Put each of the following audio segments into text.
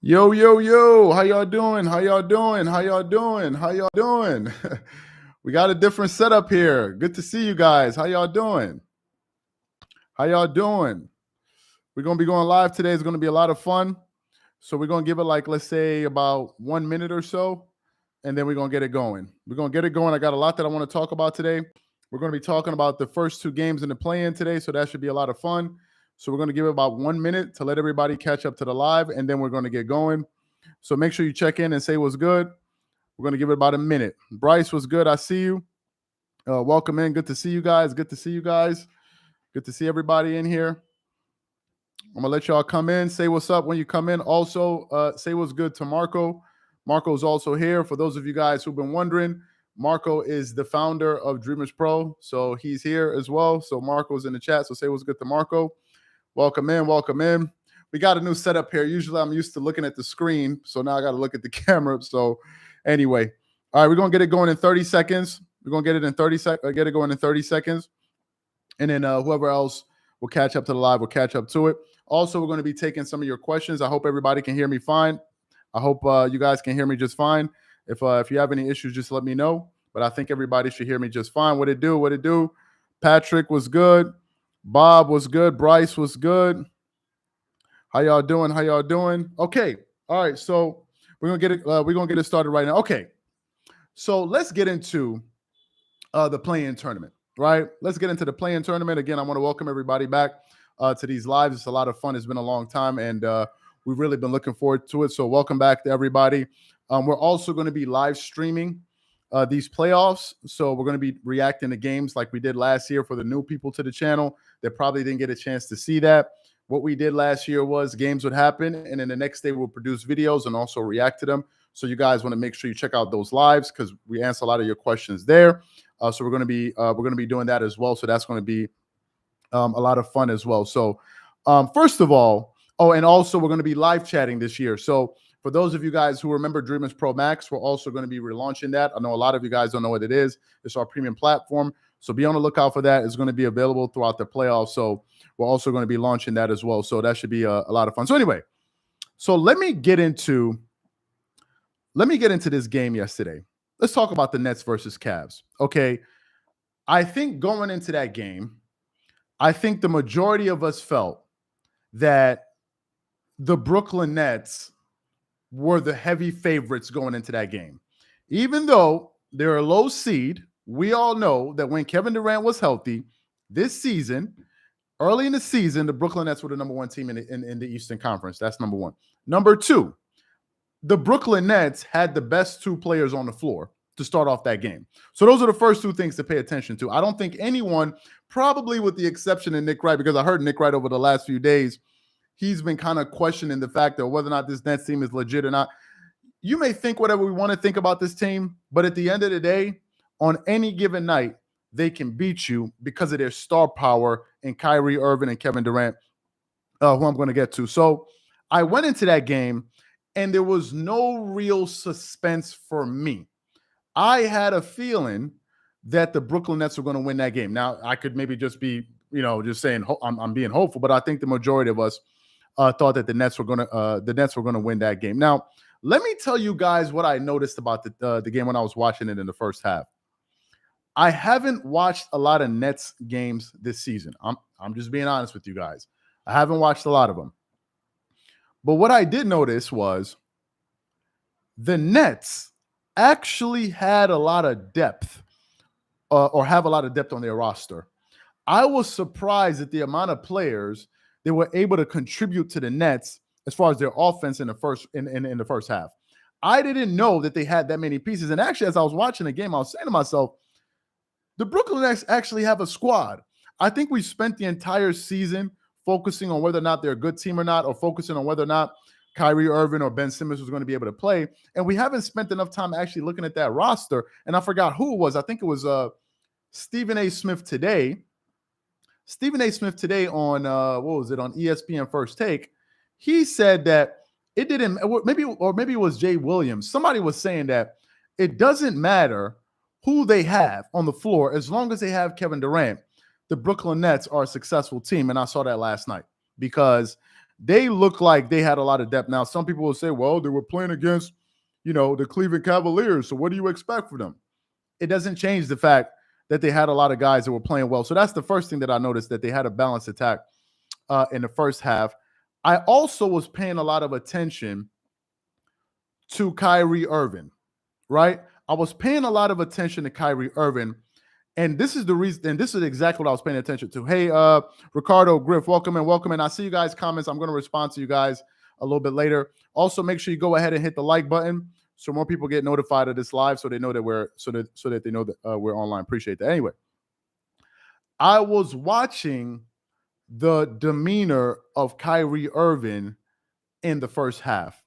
Yo, yo, yo, how y'all doing? How y'all doing? How y'all doing? How y'all doing? We got a different setup here. Good to see you guys. How y'all doing? How y'all doing? We're going to be going live today. It's going to be a lot of fun. So we're going to give it like, let's say about 1 minute or so, and then we're going to get it going. We're going to get it going. I got a lot that I want to talk about today. We're going to be talking about the first two games in the play-in today, so that should be a lot of fun. So we're going to give it about 1 minute to let everybody catch up to the live, and then we're going to get going. So make sure you check in and say what's good. We're going to give it about a minute. Bryce, what's good? I see you. Welcome in. Good to see you guys. Good to see you guys. Good to see everybody in here. I'm going to let y'all come in. Say what's up when you come in. Also, say what's good to Marco. Marco's also here. For those of you guys who've been wondering, Marco is the founder of Dreamers Pro. So he's here as well. So Marco's in the chat. So say what's good to Marco. Welcome in. Welcome in. We got a new setup here. Usually I'm used to looking at the screen. So now I got to look at the camera. So anyway, all right, we're going to get it going in 30 seconds. We're going to get it in 30 seconds, get it going in 30 seconds. And then whoever else will catch up to the live will catch up to it. Also, we're going to be taking some of your questions. I hope everybody can hear me fine. I hope you guys can hear me just fine. If you have any issues, just let me know. But I think everybody should hear me just fine. What it do? What it do? Patrick was good. Bob was good. Bryce was good. How y'all doing? How y'all doing? Okay. All right. So we're gonna get it. We're gonna get it started right now. Okay. So let's get into the play-in tournament. Right. Let's get into the play-in tournament again. I want to welcome everybody back to these lives. It's a lot of fun. It's been a long time, and we've really been looking forward to it. So welcome back to everybody. We're also going to be live streaming these playoffs. So we're going to be reacting to games like we did last year for the new people to the channel that probably didn't get a chance to see that. What we did last year was games would happen, and then the next day we'll produce videos and also react to them. So you guys want to make sure you check out those lives because we answer a lot of your questions there. So we're going to be doing that as well. So that's going to be a lot of fun as well. So first of all, and also we're going to be live chatting this year. So for those of you guys who remember Dreamers Pro Max, we're also going to be relaunching that. I know a lot of you guys don't know what it is. It's our premium platform. So be on the lookout for that. It's going to be available throughout the playoffs. So we're also going to be launching that as well. So that should be a lot of fun. So anyway, so let me get into this game yesterday. Let's talk about the Nets versus Cavs. Okay. I think going into that game, I think the majority of us felt that the Brooklyn Nets were the heavy favorites going into that game. Even though they're a low seed, we all know that when Kevin Durant was healthy this season, early in the season, the Brooklyn Nets were the number one team in the Eastern Conference. That's number one. Number two, the Brooklyn Nets had the best two players on the floor to start off that game. So those are the first two things to pay attention to. I don't think anyone, probably with the exception of Nick Wright, because I heard Nick Wright over the last few days, he's been kind of questioning the fact that whether or not this Nets team is legit or not. You may think whatever we want to think about this team, but at the end of the day, on any given night, they can beat you because of their star power in Kyrie Irving and Kevin Durant, who I'm going to get to. So I went into that game, and there was no real suspense for me. I had a feeling that the Brooklyn Nets were going to win that game. Now, I could maybe just be, just saying I'm being hopeful, but I think the majority of us thought that the Nets were going to win that game. Now, let me tell you guys what I noticed about the game when I was watching it in the first half. I haven't watched a lot of Nets games this season. I'm just being honest with you guys. I haven't watched a lot of them. But what I did notice was the Nets actually had a lot of depth or have a lot of depth on their roster. I was surprised at the amount of players they were able to contribute to the Nets as far as their offense in the first half. I didn't know that they had that many pieces. And actually, as I was watching the game, I was saying to myself, the Brooklyn Nets actually have a squad. I think we spent the entire season focusing on whether or not they're a good team or not, or focusing on whether or not Kyrie Irving or Ben Simmons was going to be able to play. And we haven't spent enough time actually looking at that roster. And I forgot who it was. I think it was Stephen A. Smith today. Stephen A. Smith today on, on ESPN First Take. He said that it didn't, maybe it was Jay Williams. Somebody was saying that it doesn't matter who they have on the floor as long as they have Kevin Durant. The Brooklyn Nets are a successful team, and I saw that last night because they look like they had a lot of depth. Now, some people will say, well, they were playing against, the Cleveland Cavaliers. So what do you expect from them? It doesn't change the fact that they had a lot of guys that were playing well. So that's the first thing that I noticed, that they had a balanced attack in the first half. I also was paying a lot of attention to Kyrie Irving, right? I was paying a lot of attention to Kyrie Irving. And this is the reason, and this is exactly what I was paying attention to. Hey, Ricardo, Griff, welcome in. I see you guys' comments. I'm going to respond to you guys a little bit later. Also, make sure you go ahead and hit the like button so more people get notified of this live, so they know that they know that we're online. Appreciate that. Anyway, I was watching the demeanor of Kyrie Irving in the first half.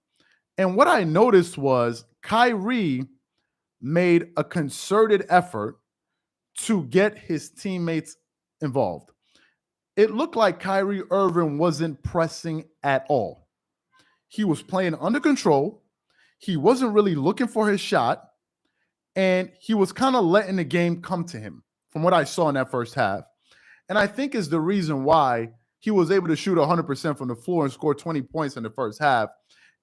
And what I noticed was Kyrie made a concerted effort to get his teammates involved. It looked like Kyrie Irving wasn't pressing at all. He was playing under control. He wasn't really looking for his shot. And he was kind of letting the game come to him from what I saw in that first half. And I think is the reason why he was able to shoot 100% from the floor and score 20 points in the first half,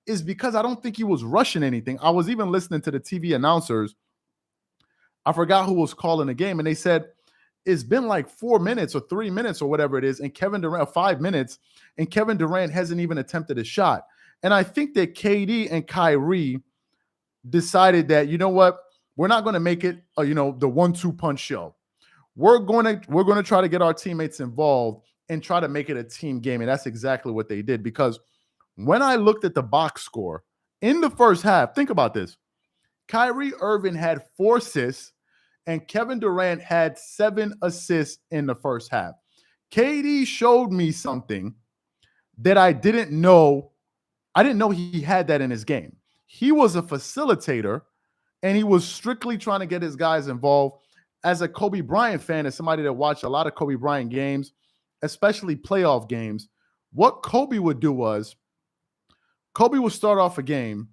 is because I don't think he was rushing anything. I was even listening to the TV announcers. I forgot who was calling the game, and they said it's been like 4 minutes or 3 minutes or whatever it is, and Kevin Durant, 5 minutes, and Kevin Durant hasn't even attempted a shot. And I think that KD and Kyrie decided that, you know what, we're not going to make it, the 1-2 punch show. We're going to try to get our teammates involved and try to make it a team game, and that's exactly what they did. Because when I looked at the box score in the first half, think about this. Kyrie Irving had 4 assists, and Kevin Durant had 7 assists in the first half. KD showed me something that I didn't know. I didn't know he had that in his game. He was a facilitator, and he was strictly trying to get his guys involved. As a Kobe Bryant fan, as somebody that watched a lot of Kobe Bryant games, especially playoff games, what Kobe would do was Kobe would start off a game,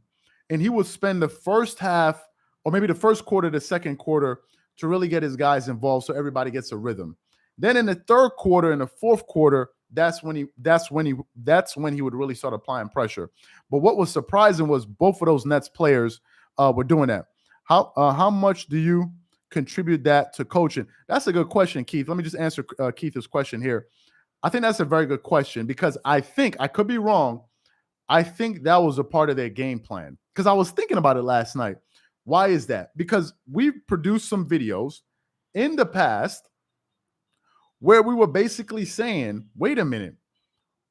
and he would spend the first half, or maybe the first quarter, the second quarter, to really get his guys involved so everybody gets a rhythm. Then in the third quarter and the fourth quarter, that's when he would really start applying pressure. But what was surprising was both of those Nets players were doing that. How much do you contribute that to coaching? That's a good question, Keith. Let me just answer Keith's question here. I think that's a very good question, because I think, I could be wrong, I think that was a part of their game plan, because I was thinking about it last night. Why is that? Because we produced some videos in the past where we were basically saying, wait a minute,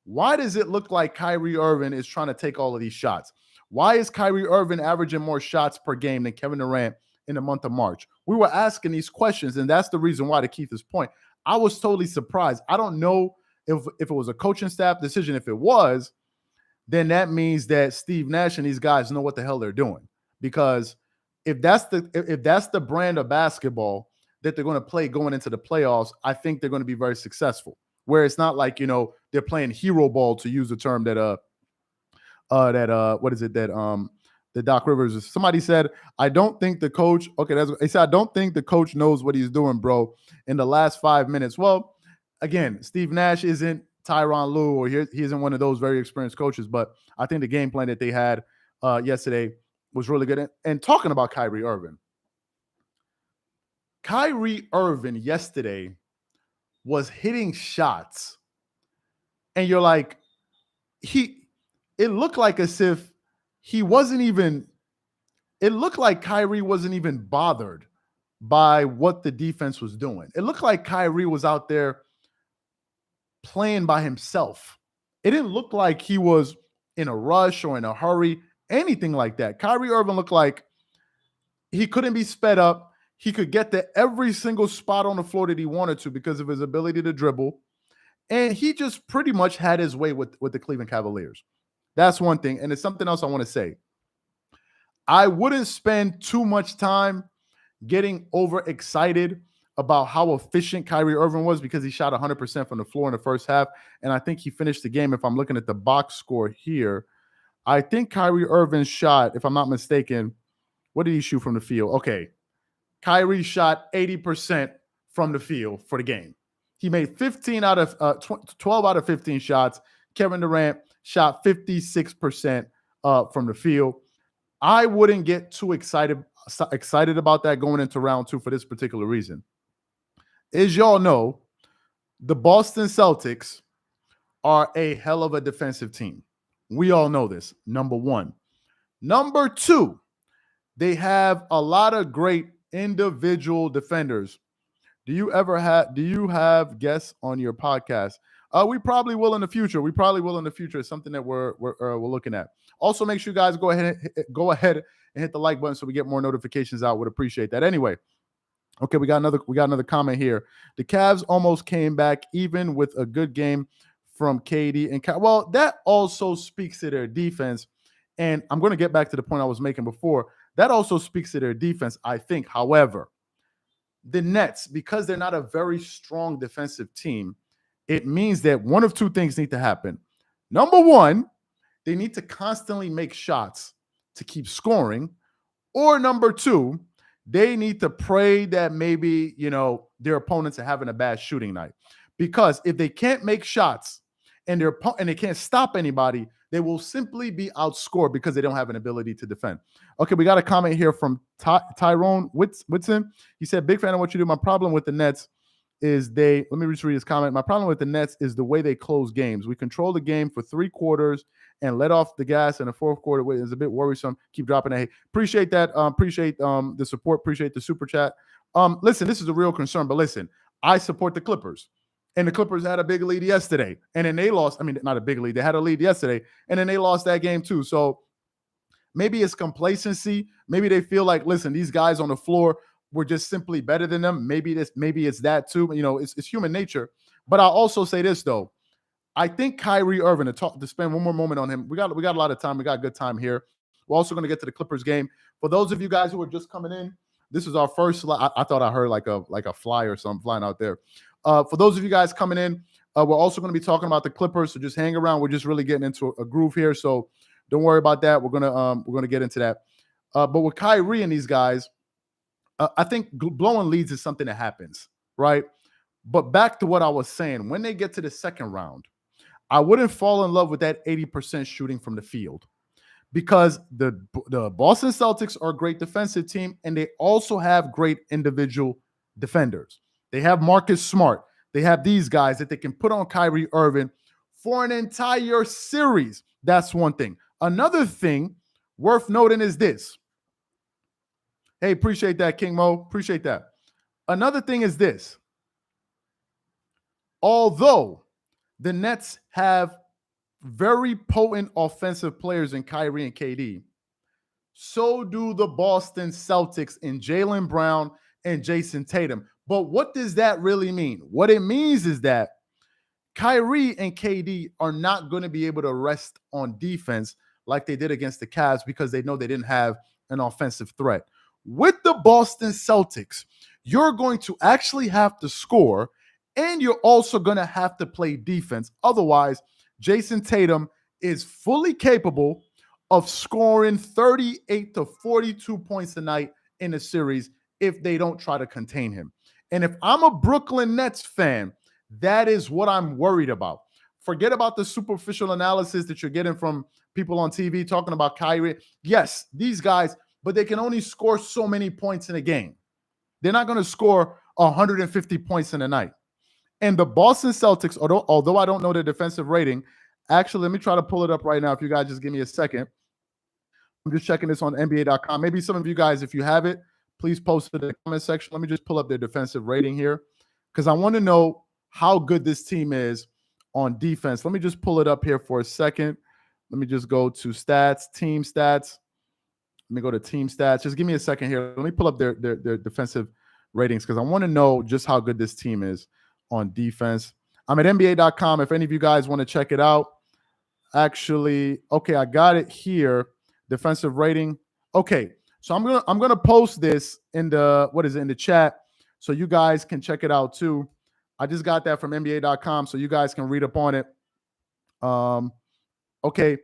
why does it look like Kyrie Irving is trying to take all of these shots? Why is Kyrie Irving averaging more shots per game than Kevin Durant in the month of March? We were asking these questions, and that's the reason why, to Keith's point, I was totally surprised. I don't know if it was a coaching staff decision. If it was, then that means that Steve Nash and these guys know what the hell they're doing. Because if that's the brand of basketball that they're going to play going into the playoffs, I think they're going to be very successful. Where it's not like, they're playing hero ball, to use the term that Doc Rivers, somebody said, I don't think the coach, he said, I don't think the coach knows what he's doing, bro, in the last 5 minutes. Well, again, Steve Nash isn't Tyronn Lue, or he isn't one of those very experienced coaches, but I think the game plan that they had yesterday was really good. And talking about Kyrie Irving yesterday was hitting shots, and you're like, it looked like as if he wasn't even, it looked like Kyrie wasn't even bothered by what the defense was doing. It looked like Kyrie was out there playing by himself. It didn't look like he was in a rush or in a hurry, anything like that. Kyrie Irving looked like he couldn't be sped up. He could get to every single spot on the floor that he wanted to because of his ability to dribble. And he just pretty much had his way with the Cleveland Cavaliers. That's one thing. And it's something else I want to say. I wouldn't spend too much time getting overexcited about how efficient Kyrie Irving was, because he shot 100% from the floor in the first half. And I think he finished the game, if I'm looking at the box score here, I think Kyrie Irving shot, if I'm not mistaken, what did he shoot from the field? Okay. Kyrie shot 80% from the field for the game. He made 12 out of 15 shots. Kevin Durant shot 56% from the field. I wouldn't get too excited about that going into round 2 for this particular reason. As y'all know, the Boston Celtics are a hell of a defensive team. We all know this, number one. Number two, they have a lot of great individual defenders. Do you have guests on your podcast? We probably will in the future. It's something that we're looking at. Also, make sure you guys go ahead and hit the like button so we get more notifications out. Would appreciate that. Anyway, okay, we got another comment here. The Cavs almost came back even with a good game from KD and Kyrie. Well, that also speaks to their defense. And I'm going to get back to the point I was making before. That also speaks to their defense, I think. However, the Nets, because they're not a very strong defensive team, it means that one of two things need to happen. Number one, they need to constantly make shots to keep scoring. Or number two, they need to pray that maybe, their opponents are having a bad shooting night. Because if they can't make shots and they can't stop anybody, they will simply be outscored because they don't have an ability to defend. Okay, we got a comment here from Tyrone Whitson. He said, big fan of what you do. My problem with the Nets is let me just read his comment. My problem with the Nets is the way they close games. We control the game for 3 quarters and let off the gas in the fourth quarter. It's a bit worrisome. Keep dropping that. Appreciate that. Appreciate the support. Appreciate the super chat. Listen, this is a real concern, but listen, I support the Clippers. And the Clippers had a big lead yesterday. And then they lost. I mean, not a big lead. They had a lead yesterday. And then they lost that game too. So maybe it's complacency. Maybe they feel like, listen, these guys on the floor were just simply better than them. Maybe it's that too. It's human nature. But I'll also say this, though. I think Kyrie Irving, to spend one more moment on him, we got a lot of time. We got good time here. We're also going to get to the Clippers game. For those of you guys who are just coming in, this is our first. I thought I heard like a fly or something flying out there. For those of you guys coming in, we're also going to be talking about the Clippers. So just hang around. We're just really getting into a groove here. So don't worry about that. We're gonna get into that. But with Kyrie and these guys, I think blowing leads is something that happens, right? But back to what I was saying, when they get to the second round, I wouldn't fall in love with that 80% shooting from the field because the Boston Celtics are a great defensive team and they also have great individual defenders. They have Marcus Smart. They have these guys that they can put on Kyrie Irving for an entire series. That's one thing. Another thing worth noting is this. Hey, appreciate that, King Mo. Appreciate that. Another thing is this. Although the Nets have very potent offensive players in Kyrie and KD, so do the Boston Celtics in Jaylen Brown and Jason Tatum. But what does that really mean? What it means is that Kyrie and KD are not going to be able to rest on defense like they did against the Cavs because they know they didn't have an offensive threat. With the Boston Celtics, you're going to actually have to score, and you're also going to have to play defense. Otherwise, Jason Tatum is fully capable of scoring 38 to 42 points a night in a series if they don't try to contain him. And if I'm a Brooklyn Nets fan, that is what I'm worried about. Forget about the superficial analysis that you're getting from people on TV talking about Kyrie. Yes, these guys, but they can only score so many points in a game. They're not going to score 150 points in a night. And the Boston Celtics, although I don't know their defensive rating, actually, let me try to pull it up right now. If you guys just give me a second. I'm just checking this on NBA.com. Maybe some of you guys, if you have it, please post it in the comment section. Let me just pull up their defensive rating here because I want to know how good this team is on defense. Let me just pull it up here for a second. Let me just go to stats, team stats. Let me go to team stats. Just give me a second here. Let me pull up their defensive ratings because I want to know just how good this team is on defense. I'm at NBA.com. If any of you guys want to check it out. Actually, okay, I got it here. Defensive rating. Okay. So I'm gonna post this in the chat so you guys can check it out too. I just got that from NBA.com so you guys can read up on it. Okay,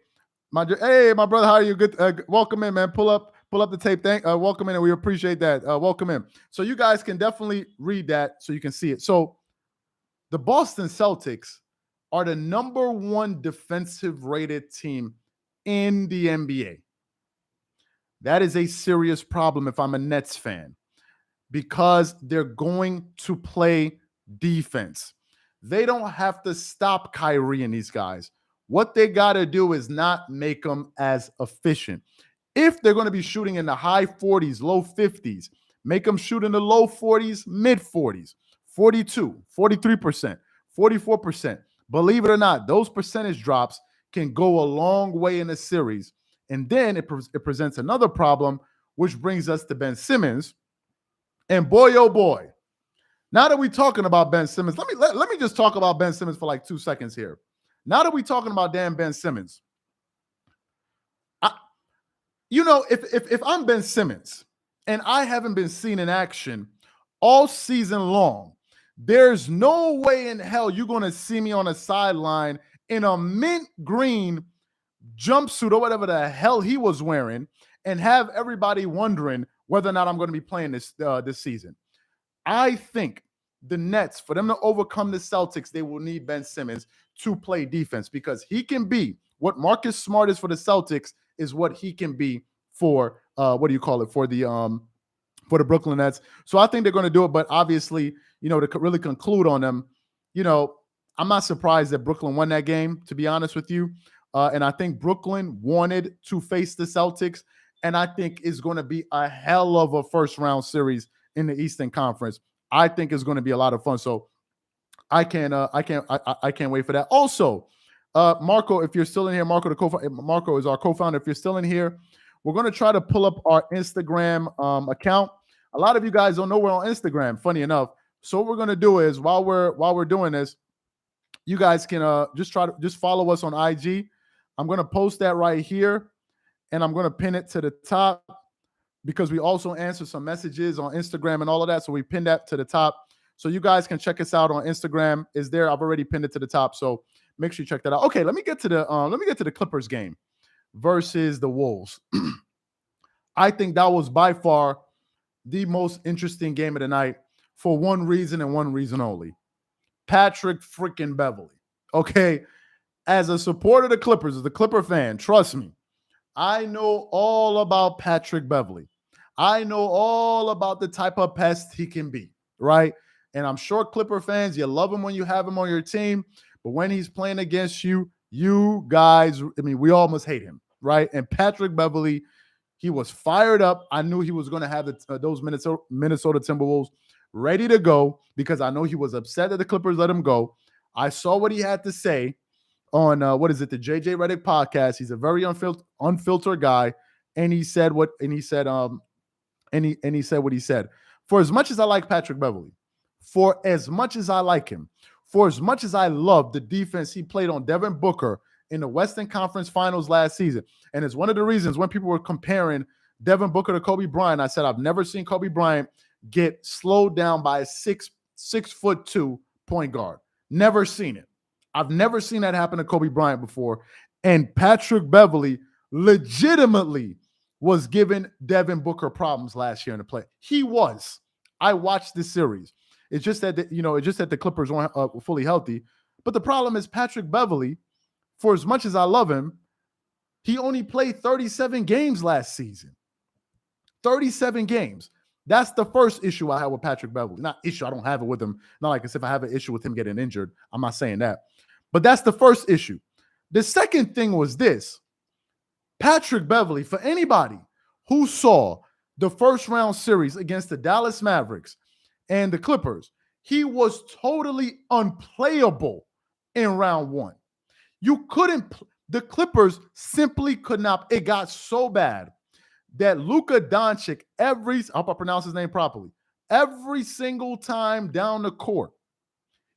my brother, how are you? Good, welcome in, man. Pull up the tape. Welcome in, and we appreciate that. Welcome in. So you guys can definitely read that so you can see it. So the Boston Celtics are the number one defensive rated team in the NBA. That is a serious problem if I'm a Nets fan, because they're going to play defense. They don't have to stop Kyrie and these guys. What they got to do is not make them as efficient. If they're going to be shooting in the high 40s, low 50s, make them shoot in the low 40s, mid 40s, 42, 43%, 44%. Believe it or not, those percentage drops can go a long way in a series. And then it presents another problem, which brings us to Ben Simmons. And boy, oh boy, now that we're talking about Ben Simmons, let me just talk about Ben Simmons for like 2 seconds here. Now that we're talking about damn Ben Simmons, if I'm Ben Simmons and I haven't been seen in action all season long, there's no way in hell you're going to see me on a sideline in a mint green jumpsuit or whatever the hell he was wearing and have everybody wondering whether or not I'm going to be playing this season. I think the Nets, for them to overcome the Celtics, they will need Ben Simmons to play defense, because he can be what Marcus Smart is for the Celtics is what he can be for for the Brooklyn Nets. So I think they're going to do it. But obviously, to really conclude on them, I'm not surprised that Brooklyn won that game, to be honest with you. And I think Brooklyn wanted to face the Celtics, and I think it's going to be a hell of a first round series in the Eastern Conference. I think it's going to be a lot of fun. So I can't wait for that. Also, Marco, if you're still in here, Marco is our co-founder. If you're still in here, we're going to try to pull up our Instagram account. A lot of you guys don't know we're on Instagram, funny enough. So what we're going to do is while we're doing this, you guys can just follow us on IG. I'm going to post that right here, and I'm going to pin it to the top, because we also answer some messages on Instagram and all of that. So we pinned that to the top. So you guys can check us out on Instagram. Is there? I've already pinned it to the top. So make sure you check that out. Okay, let me get to the Clippers game versus the Wolves. I think that was by far the most interesting game of the night for one reason and one reason only. Patrick freaking Beverley. Okay. As a supporter of the Clippers, as a Clipper fan, trust me, I know all about Patrick Beverley. I know all about the type of pest he can be, right? And I'm sure Clipper fans, you love him when you have him on your team, but when he's playing against you, you guys, we almost hate him, right? And Patrick Beverley, he was fired up. I knew he was going to have those Minnesota Timberwolves ready to go, because I know he was upset that the Clippers let him go. I saw what he had to say on the JJ Redick podcast. He's a very unfiltered guy, and he said what he said. For as much as I like Patrick Beverley, for as much as I like him, for as much as I love the defense he played on Devin Booker in the Western Conference Finals last season, and it's one of the reasons when people were comparing Devin Booker to Kobe Bryant, I said I've never seen Kobe Bryant get slowed down by a 6'2" point guard. Never seen it. I've never seen that happen to Kobe Bryant before. And Patrick Beverley legitimately was giving Devin Booker problems last year in the play. He was. I watched this series. It's just that the Clippers weren't fully healthy. But the problem is Patrick Beverley, for as much as I love him, he only played 37 games last season. 37 games. That's the first issue I have with Patrick Beverley. Not issue, I don't have it with him. Not like as if I have an issue with him getting injured. I'm not saying that. But that's the first issue. The second thing was this. Patrick Beverley, for anybody who saw the first round series against the Dallas Mavericks and the Clippers, he was totally unplayable in round one. The Clippers simply could not. It got so bad that Luka Doncic, I hope I pronounce his name properly, every single time down the court,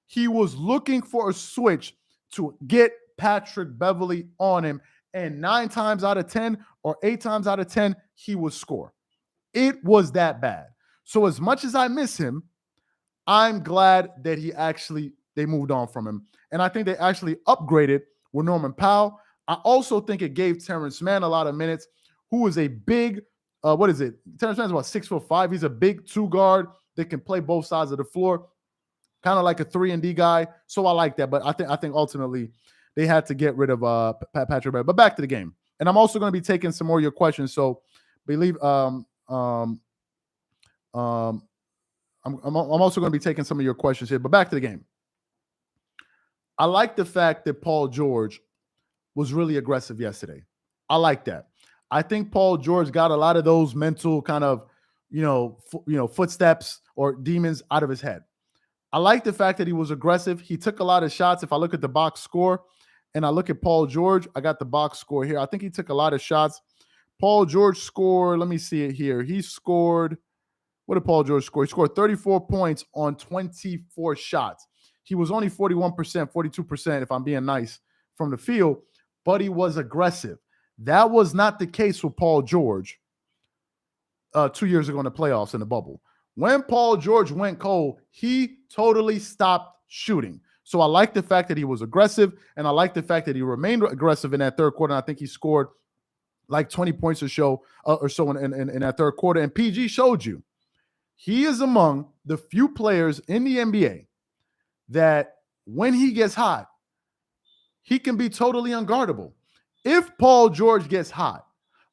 he was looking for a switch to get Patrick Beverley on him. And 9 times out of 10 or 8 times out of 10, he would score. It was that bad. So as much as I miss him, I'm glad that they moved on from him. And I think they actually upgraded with Norman Powell. I also think it gave Terrence Mann a lot of minutes, who is a big, Terrence Mann's about 6'5". He's a big 2 guard that can play both sides of the floor. kind of like a 3-and-D guy. So I like that. But I think ultimately they had to get rid of Patrick Beverley. But back to the game. And I'm also going to be taking some more of your questions. So believe I'm also going to be taking some of your questions here. But back to the game. I like the fact that Paul George was really aggressive yesterday. I like that. I think Paul George got a lot of those mental kind of, footsteps or demons out of his head. I like the fact that he was aggressive. He took a lot of shots. If I look at the box score and I look at Paul George, I got the box score here. I think he took a lot of shots. Paul George scored, let me see it here. He scored, what did Paul George score? He scored 34 points on 24 shots. He was only 41%, 42%, if I'm being nice, from the field, but he was aggressive. That was not the case with Paul George 2 years ago in the playoffs in the bubble. When Paul George went cold, he totally stopped shooting. So I like the fact that he was aggressive, and I like the fact that he remained aggressive in that third quarter. And I think he scored like 20 points or so in that third quarter. And PG showed you he is among the few players in the NBA that when he gets hot, he can be totally unguardable. If Paul George gets hot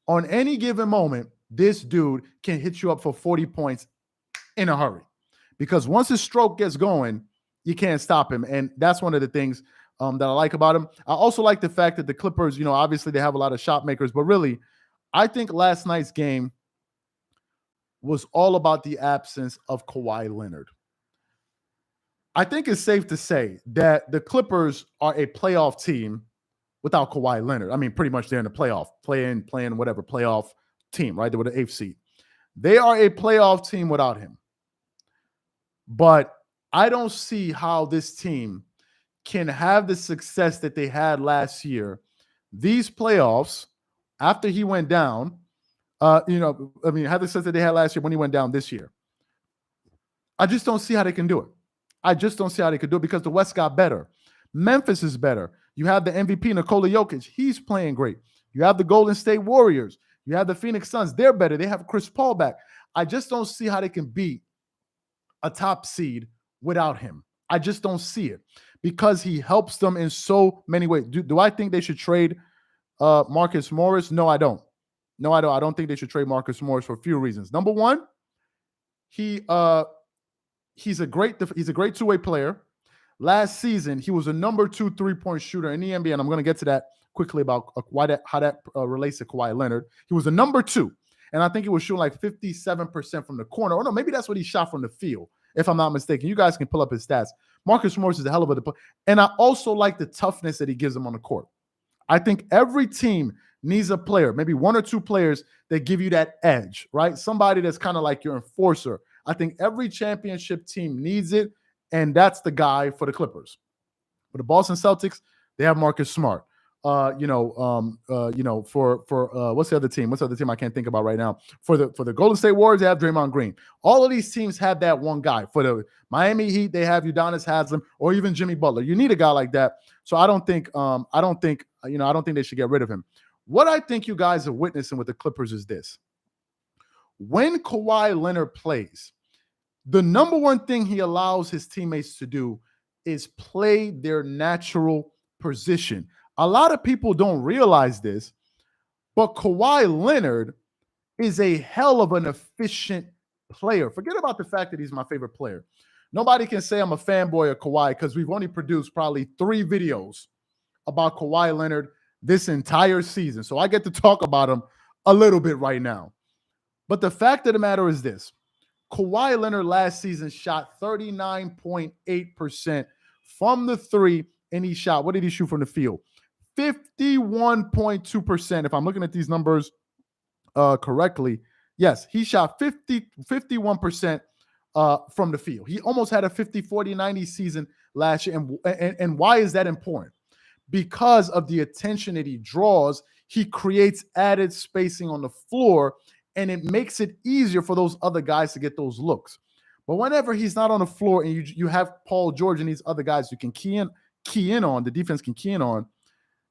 on any given moment, this dude can hit you up for 40 points in a hurry, because once his stroke gets going, you can't stop him. And that's one of the things that I like about him. I also like the fact that the Clippers, obviously they have a lot of shot makers, but really, I think last night's game was all about the absence of Kawhi Leonard. I think it's safe to say that the Clippers are a playoff team without Kawhi Leonard. I mean, pretty much they're in the playoff, playing whatever playoff team, right? They were the 8th seed. They are a playoff team without him. But I don't see how this team can have the success that they had last year, these playoffs, after he went down, have the success that they had last year when he went down this year. I just don't see how they can do it. I just don't see how they could do it because the West got better. Memphis is better. You have the MVP, Nikola Jokic. He's playing great. You have the Golden State Warriors. You have the Phoenix Suns. They're better. They have Chris Paul back. I just don't see how they can beat a top seed without him. I just don't see it because he helps them in so many ways. Do I think they should trade Marcus Morris? No, I don't. No, I don't. I don't think they should trade Marcus Morris for a few reasons. Number one, he's a great two-way player. Last season, he was a number 2 3-point shooter in the NBA, and I'm going to get to that quickly about how that relates to Kawhi Leonard. He was a number 2, and I think he was shooting like 57% from the corner. Or no, maybe that's what he shot from the field, if I'm not mistaken. You guys can pull up his stats. Marcus Morris is a hell of a player, and I also like the toughness that he gives them on the court. I think every team needs a player, maybe 1 or 2 players that give you that edge, right? Somebody that's kind of like your enforcer. I think every championship team needs it, and that's the guy for the Clippers. For the Boston Celtics, they have Marcus Smart. For what's the other team? What's the other team I can't think about right now? For the Golden State Warriors, they have Draymond Green. All of these teams have that one guy. For the Miami Heat, they have Udonis Haslem or even Jimmy Butler. You need a guy like that. So I don't think they should get rid of him. What I think you guys are witnessing with the Clippers is this. When Kawhi Leonard plays, the number one thing he allows his teammates to do is play their natural position. A lot of people don't realize this, but Kawhi Leonard is a hell of an efficient player. Forget about the fact that he's my favorite player. Nobody can say I'm a fanboy of Kawhi because we've only produced probably 3 videos about Kawhi Leonard this entire season. So I get to talk about him a little bit right now. But the fact of the matter is this. Kawhi Leonard last season shot 39.8% from the 3, and he shot, what did he shoot from the field? 51.2%. If I'm looking at these numbers correctly, yes, he shot 51% from the field. He almost had a 50-40-90 season last year. And why is that important? Because of the attention that he draws, he creates added spacing on the floor, and it makes it easier for those other guys to get those looks. But whenever he's not on the floor and you have Paul George and these other guys you can key in on, the defense can key in on,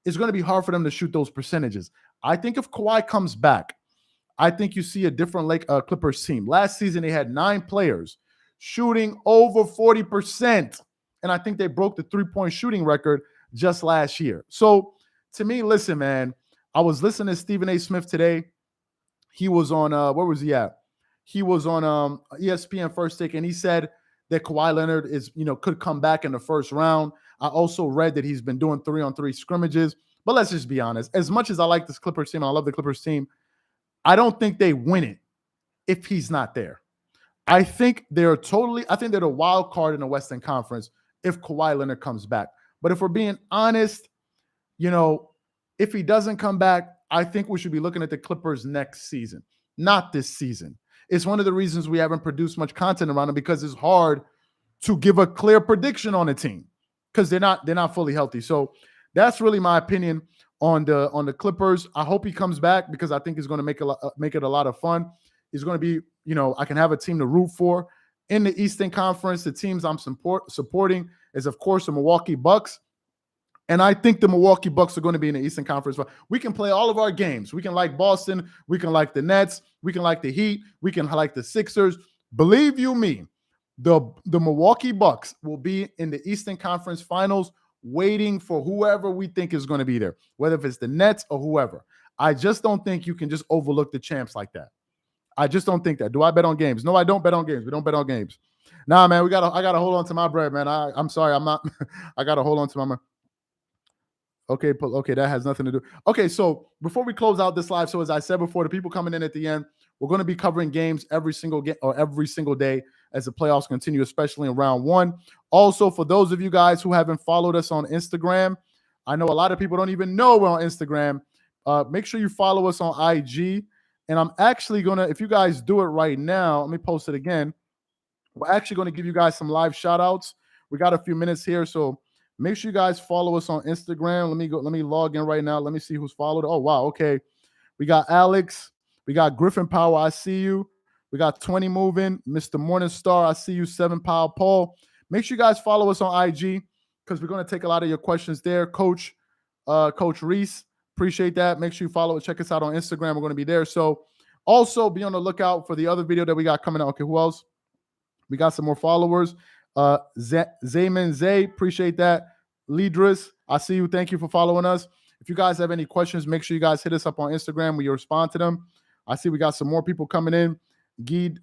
it's going to be hard for them to shoot those percentages. I think if Kawhi comes back, I think you see a different Clippers team. Last season, they had 9 players shooting over 40%. And I think they broke the three-point shooting record just last year. So to me, listen, man, I was listening to Stephen A. Smith today. He was on, where was he at? He was on ESPN First Take, and he said that Kawhi Leonard could come back in the first round. I also read that he's been doing 3-on-3 scrimmages. But let's just be honest. As much as I like this Clippers team, and I love the Clippers team, I don't think they win it if he's not there. I think they're the wild card in the Western Conference if Kawhi Leonard comes back. But if we're being honest, if he doesn't come back, I think we should be looking at the Clippers next season, not this season. It's one of the reasons we haven't produced much content around them, because it's hard to give a clear prediction on a team because they're not fully healthy. So that's really my opinion on the Clippers. I hope he comes back because I think he's going to make it a lot of fun. He's going to be, I can have a team to root for. In the Eastern Conference, the teams I'm supporting is, of course, the Milwaukee Bucks. And I think the Milwaukee Bucks are going to be in the Eastern Conference. We can play all of our games. We can like Boston. We can like the Nets. We can like the Heat. We can like the Sixers. Believe you me, the Milwaukee Bucks will be in the Eastern Conference Finals waiting for whoever we think is going to be there, whether it's the Nets or whoever. I just don't think you can just overlook the champs like that. I just don't think that. Do I bet on games? No, I don't bet on games. We don't bet on games. Nah, man, I gotta hold on to my bread, man. I'm sorry, I'm not. I gotta hold on to my. Okay, that has nothing to do. Okay, so before we close out this live, so as I said before, the people coming in at the end, we're going to be covering games every single day as the playoffs continue, especially in round one. Also, for those of you guys who haven't followed us on Instagram, I know a lot of people don't even know we're on Instagram. Make sure you follow us on IG. And I'm actually going to, if you guys do it right now, let me post it again. We're actually going to give you guys some live shout outs. We got a few minutes here, so make sure you guys follow us on Instagram. Let me log in right now. Let me see who's followed. Oh, wow. Okay. We got Alex. We got Griffin Power. I see you. We got 20 moving. Mr. Morningstar. I see you. 7 Power Paul. Make sure you guys follow us on IG because we're going to take a lot of your questions there. Coach Reese. Appreciate that. Make sure you follow. Check us out on Instagram. We're going to be there. So also be on the lookout for the other video that we got coming out. Okay. Who else? We got some more followers. Zayman Zay, appreciate that. Lidris, I see you. Thank you for following us. If you guys have any questions, make sure you guys hit us up on Instagram. We respond to them. I see we got some more people coming in. Guy,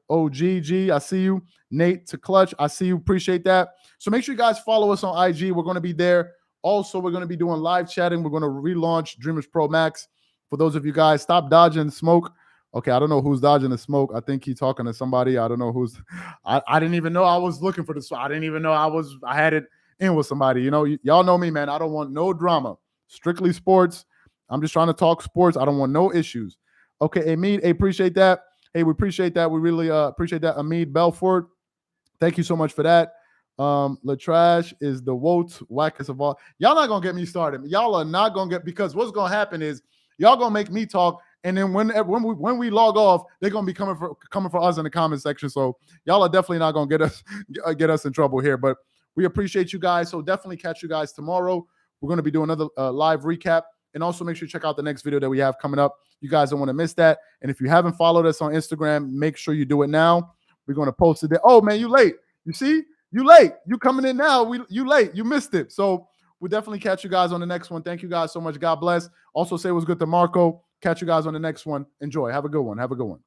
OGG, I see you. Nate to Clutch, I see you. Appreciate that. So make sure you guys follow us on IG. We're going to be there. Also, we're going to be doing live chatting. We're going to relaunch Dreamers Pro Max. For those of you guys, stop dodging smoke. Okay, I don't know who's dodging the smoke. I think he's talking to somebody. I don't know who's. I didn't even know I was looking for this. I didn't even know I had it in with somebody. Y'all know me, man. I don't want no drama. Strictly sports. I'm just trying to talk sports. I don't want no issues. Okay, Amid, appreciate that. Hey, we appreciate that. We really appreciate that. Amid Belfort, thank you so much for that. Latrash is the Woats wackest of all. Y'all not gonna get me started. Y'all are not gonna get, because what's gonna happen is y'all gonna make me talk. And then when we log off, they're gonna be coming for us in the comment section. So y'all are definitely not gonna get us in trouble here. But we appreciate you guys. So definitely catch you guys tomorrow. We're gonna be doing another live recap, and also make sure you check out the next video that we have coming up. You guys don't want to miss that. And if you haven't followed us on Instagram, make sure you do it now. We're gonna post it there. Oh man, you late? You see? You late? You coming in now? You late? You missed it. So we'll definitely catch you guys on the next one. Thank you guys so much. God bless. Also say what's good to Marco. Catch you guys on the next one. Enjoy. Have a good one. Have a good one.